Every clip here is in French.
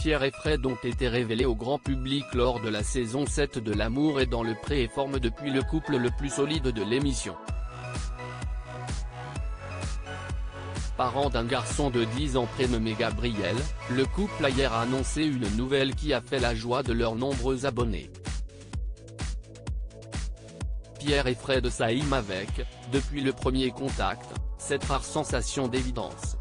Pierre et Fred ont été révélés au grand public lors de la saison 7 de L'amour est dans le pré et forment depuis le couple le plus solide de l'émission. Parent d'un garçon de 10 ans prénommé Gabriel, le couple a hier annoncé une nouvelle qui a fait la joie de leurs nombreux abonnés. Pierre et Fred s'aiment avec, depuis le premier contact, cette rare sensation d'évidence.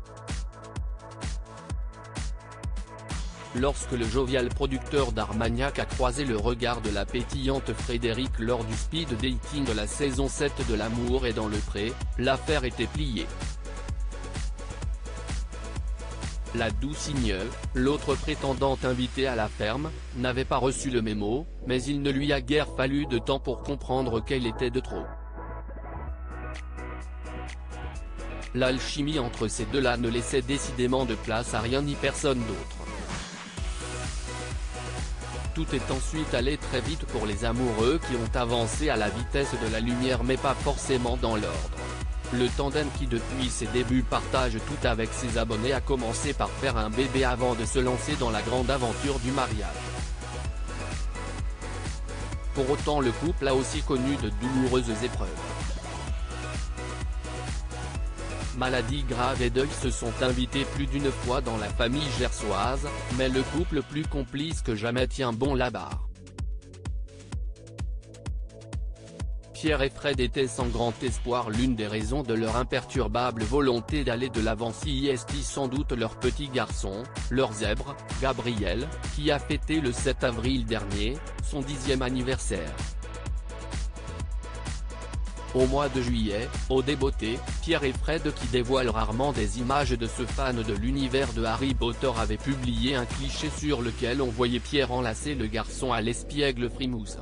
Lorsque le jovial producteur d'Armagnac a croisé le regard de la pétillante Frédéric lors du speed dating de la saison 7 de L'amour est dans le pré, l'affaire était pliée. La Doucigne, l'autre prétendante invitée à la ferme, n'avait pas reçu le mémo, mais il ne lui a guère fallu de temps pour comprendre qu'elle était de trop. L'alchimie entre ces deux-là ne laissait décidément de place à rien ni personne d'autre. Tout est ensuite allé très vite pour les amoureux qui ont avancé à la vitesse de la lumière mais pas forcément dans l'ordre. Le tandem qui depuis ses débuts partage tout avec ses abonnés a commencé par faire un bébé avant de se lancer dans la grande aventure du mariage. Pour autant le couple a aussi connu de douloureuses épreuves. Maladie grave et deuil se sont invités plus d'une fois dans la famille gersoise, mais le couple plus complice que jamais tient bon la barre. Pierre et Fred étaient sans grand espoir l'une des raisons de leur imperturbable volonté d'aller de l'avant si est sans doute leur petit garçon, leur zèbre, Gabriel, qui a fêté le 7 avril dernier, son 10e anniversaire. Au mois de juillet, au débeauté, Pierre et Fred qui dévoilent rarement des images de ce fan de l'univers de Harry Potter avaient publié un cliché sur lequel on voyait Pierre enlacer le garçon à l'espiègle frimousse.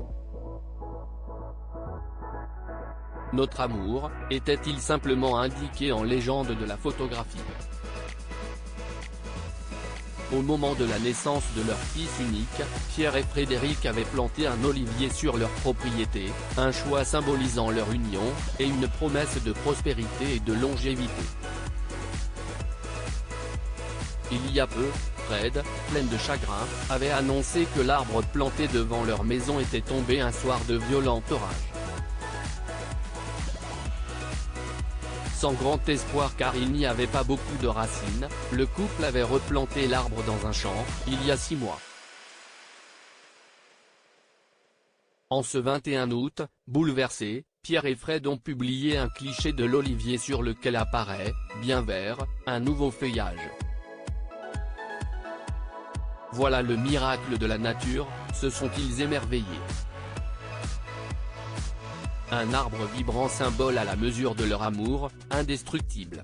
Notre amour, était-il simplement indiqué en légende de la photographie? Au moment de la naissance de leur fils unique, Pierre et Frédéric avaient planté un olivier sur leur propriété, un choix symbolisant leur union, et une promesse de prospérité et de longévité. Il y a peu, Fred, pleine de chagrin, avait annoncé que l'arbre planté devant leur maison était tombé un soir de violent orage. Sans grand espoir car il n'y avait pas beaucoup de racines, le couple avait replanté l'arbre dans un champ, il y a 6 mois. En ce 21 août, bouleversés, Pierre et Fred ont publié un cliché de l'olivier sur lequel apparaît, bien vert, un nouveau feuillage. Voilà le miracle de la nature, se sont-ils émerveillés. Un arbre vibrant symbole à la mesure de leur amour, indestructible.